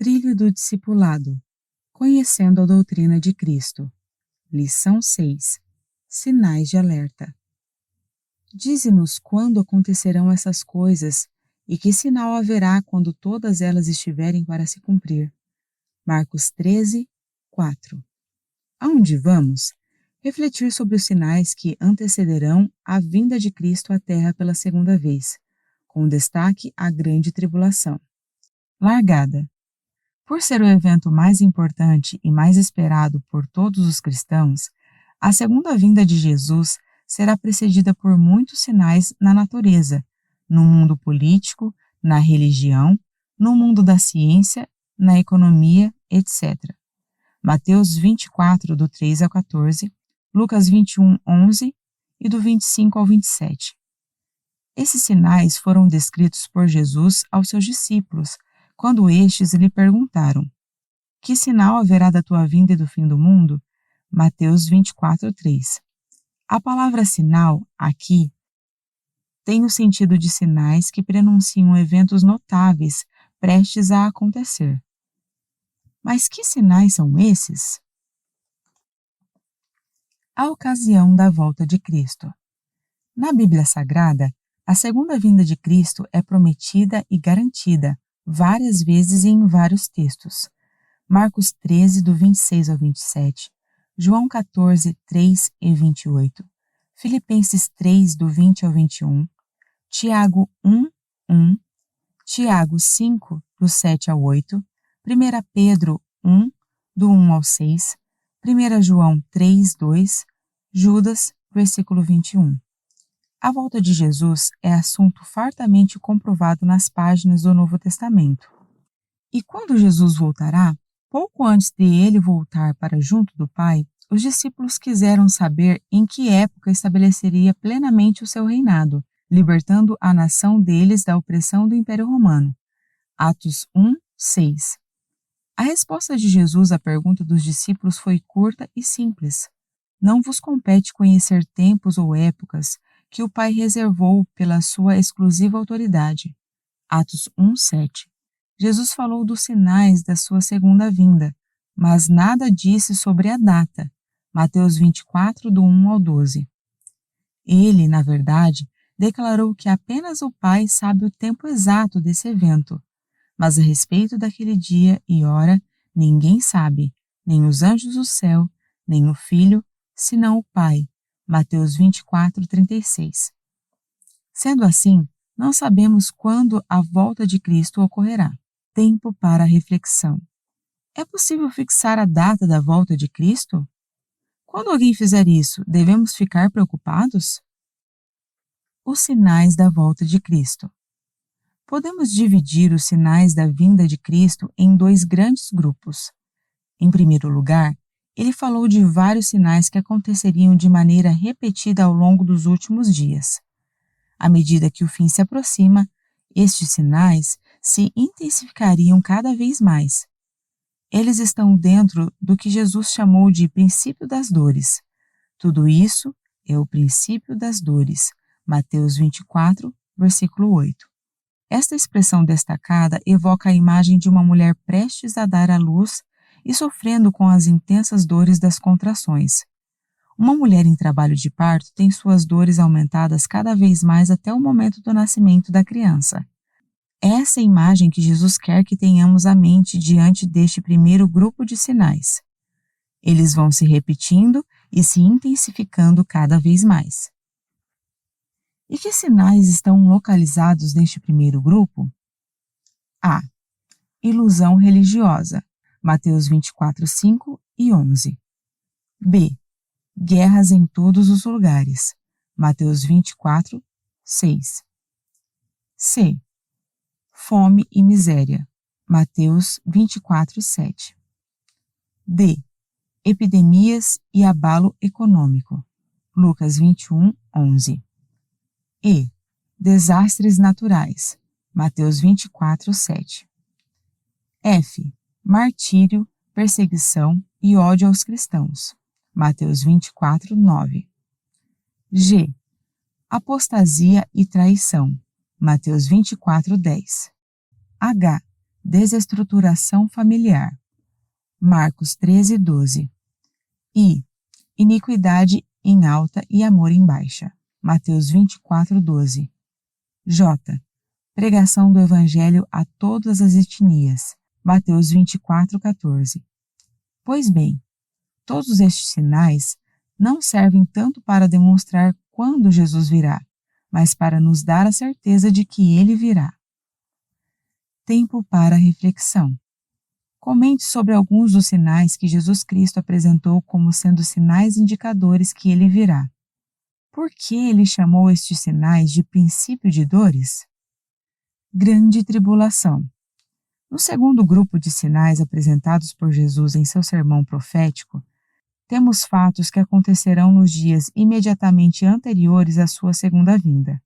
Trilho do Discipulado. Conhecendo a doutrina de Cristo. Lição 6. Sinais de alerta. Dize-nos quando acontecerão essas coisas e que sinal haverá quando todas elas estiverem para se cumprir. Marcos 13, 4. Aonde vamos? Refletir sobre os sinais que antecederão a vinda de Cristo à Terra pela segunda vez, com destaque à grande tribulação. Largada. Por ser o evento mais importante e mais esperado por todos os cristãos, a segunda vinda de Jesus será precedida por muitos sinais na natureza, no mundo político, na religião, no mundo da ciência, na economia, etc. Mateus 24, do 3 ao 14, Lucas 21, 11 e do 25 ao 27. Esses sinais foram descritos por Jesus aos seus discípulos, quando estes lhe perguntaram: que sinal haverá da tua vinda e do fim do mundo? Mateus 24, 3. A palavra sinal, aqui, tem o sentido de sinais que prenunciam eventos notáveis prestes a acontecer. Mas que sinais são esses? A ocasião da volta de Cristo. Na Bíblia Sagrada, a segunda vinda de Cristo é prometida e garantida várias vezes e em vários textos. Marcos 13, do 26 ao 27, João 14, 3 e 28, Filipenses 3, do 20 ao 21, Tiago 1, 1, Tiago 5, do 7 ao 8, 1 Pedro 1, do 1 ao 6, 1 João 3, 2, Judas, versículo 21. A volta de Jesus é assunto fartamente comprovado nas páginas do Novo Testamento. E quando Jesus voltará, pouco antes de ele voltar para junto do Pai, os discípulos quiseram saber em que época estabeleceria plenamente o seu reinado, libertando a nação deles da opressão do Império Romano. Atos 1, 6. A resposta de Jesus à pergunta dos discípulos foi curta e simples. Não vos compete conhecer tempos ou épocas que o Pai reservou pela sua exclusiva autoridade. Atos 1, 7. Jesus falou dos sinais da sua segunda vinda, mas nada disse sobre a data. Mateus 24, do 1 ao 12. Ele, na verdade, declarou que apenas o Pai sabe o tempo exato desse evento, mas a respeito daquele dia e hora, ninguém sabe, nem os anjos do céu, nem o Filho, senão o Pai. Mateus 24, 36. Sendo assim, não sabemos quando a volta de Cristo ocorrerá. Tempo para a reflexão. É possível fixar a data da volta de Cristo? Quando alguém fizer isso, devemos ficar preocupados? Os sinais da volta de Cristo. Podemos dividir os sinais da vinda de Cristo em dois grandes grupos. Em primeiro lugar, ele falou de vários sinais que aconteceriam de maneira repetida ao longo dos últimos dias. À medida que o fim se aproxima, estes sinais se intensificariam cada vez mais. Eles estão dentro do que Jesus chamou de princípio das dores. Tudo isso é o princípio das dores. Mateus 24, versículo 8. Esta expressão destacada evoca a imagem de uma mulher prestes a dar à luz e sofrendo com as intensas dores das contrações. Uma mulher em trabalho de parto tem suas dores aumentadas cada vez mais até o momento do nascimento da criança. Essa é a imagem que Jesus quer que tenhamos à mente diante deste primeiro grupo de sinais. Eles vão se repetindo e se intensificando cada vez mais. E que sinais estão localizados neste primeiro grupo? A. Ilusão religiosa. Mateus 24, 5 e 11. B. Guerras em todos os lugares. Mateus 24, 6. C. Fome e miséria. Mateus 24, 7. D. Epidemias e abalo econômico. Lucas 21, 11. E. Desastres naturais. Mateus 24, 7. F. Martírio, perseguição e ódio aos cristãos. Mateus 24, 9. G. Apostasia e traição. Mateus 24, 10. H. desestruturação familiar. Marcos 13:12. I. Iniquidade em alta e amor em baixa. Mateus 24:12. J. Pregação do Evangelho a todas as etnias. Mateus 24:14. Pois bem, todos estes sinais não servem tanto para demonstrar quando Jesus virá, mas para nos dar a certeza de que ele virá. Tempo para reflexão. Comente sobre alguns dos sinais que Jesus Cristo apresentou como sendo sinais indicadores que ele virá. Por que ele chamou estes sinais de princípio de dores? Grande tribulação. No segundo grupo de sinais apresentados por Jesus em seu sermão profético, temos fatos que acontecerão nos dias imediatamente anteriores à sua segunda vinda.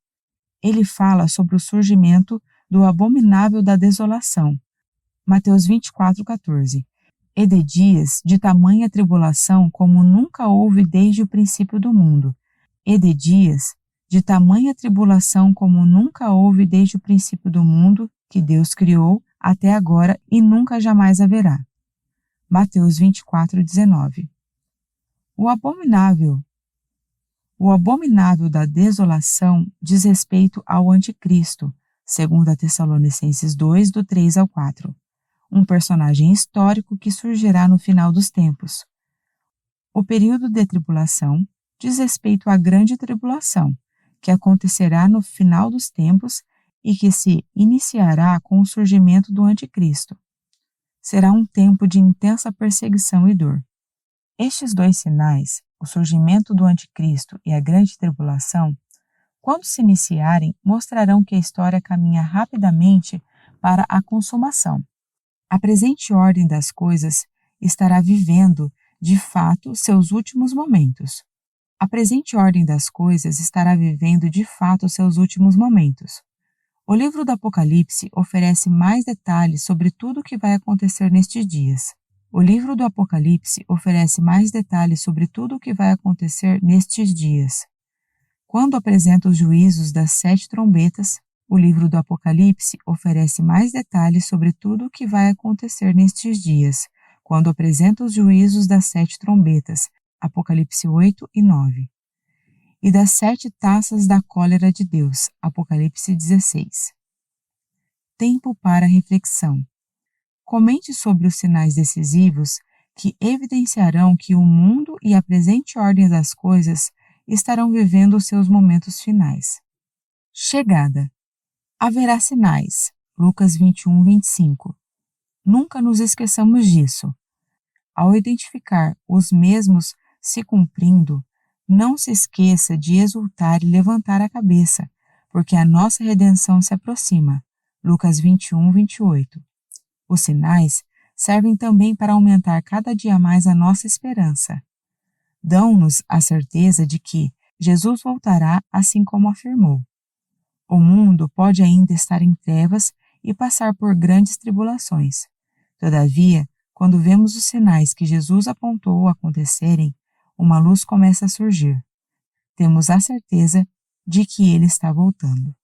Ele fala sobre o surgimento do abominável da desolação, Mateus 24:14, e de dias de tamanha tribulação como nunca houve desde o princípio do mundo, e de dias de tamanha tribulação como nunca houve desde o princípio do mundo que Deus criou até agora e nunca jamais haverá. Mateus 24:19. O abominável da desolação diz respeito ao anticristo, segundo Tessalonicenses 2, do 3 ao 4. Um personagem histórico que surgirá no final dos tempos. O período de tribulação diz respeito à grande tribulação, que acontecerá no final dos tempos e que se iniciará com o surgimento do anticristo. Será um tempo de intensa perseguição e dor. Estes dois sinais, o surgimento do anticristo e a grande tribulação, quando se iniciarem, mostrarão que a história caminha rapidamente para a consumação. A presente ordem das coisas estará vivendo, de fato, seus últimos momentos. A presente ordem das coisas estará vivendo, de fato, seus últimos momentos. O livro do Apocalipse oferece mais detalhes sobre tudo o que vai acontecer nestes dias. O livro do Apocalipse oferece mais detalhes sobre tudo o que vai acontecer nestes dias. Quando apresenta os juízos das 7 trombetas, o livro do Apocalipse oferece mais detalhes sobre tudo o que vai acontecer nestes dias, quando apresenta os juízos das 7 trombetas, Apocalipse 8 e 9. E das 7 taças da cólera de Deus, Apocalipse 16. Tempo para reflexão. Comente sobre os sinais decisivos que evidenciarão que o mundo e a presente ordem das coisas estarão vivendo os seus momentos finais. Chegada. Haverá sinais. Lucas 21:25. Nunca nos esqueçamos disso. Ao identificar os mesmos se cumprindo, não se esqueça de exultar e levantar a cabeça, porque a nossa redenção se aproxima. Lucas 21:28. Os sinais servem também para aumentar cada dia mais a nossa esperança. Dão-nos a certeza de que Jesus voltará assim como afirmou. O mundo pode ainda estar em trevas e passar por grandes tribulações. Todavia, quando vemos os sinais que Jesus apontou acontecerem, uma luz começa a surgir. Temos a certeza de que ele está voltando.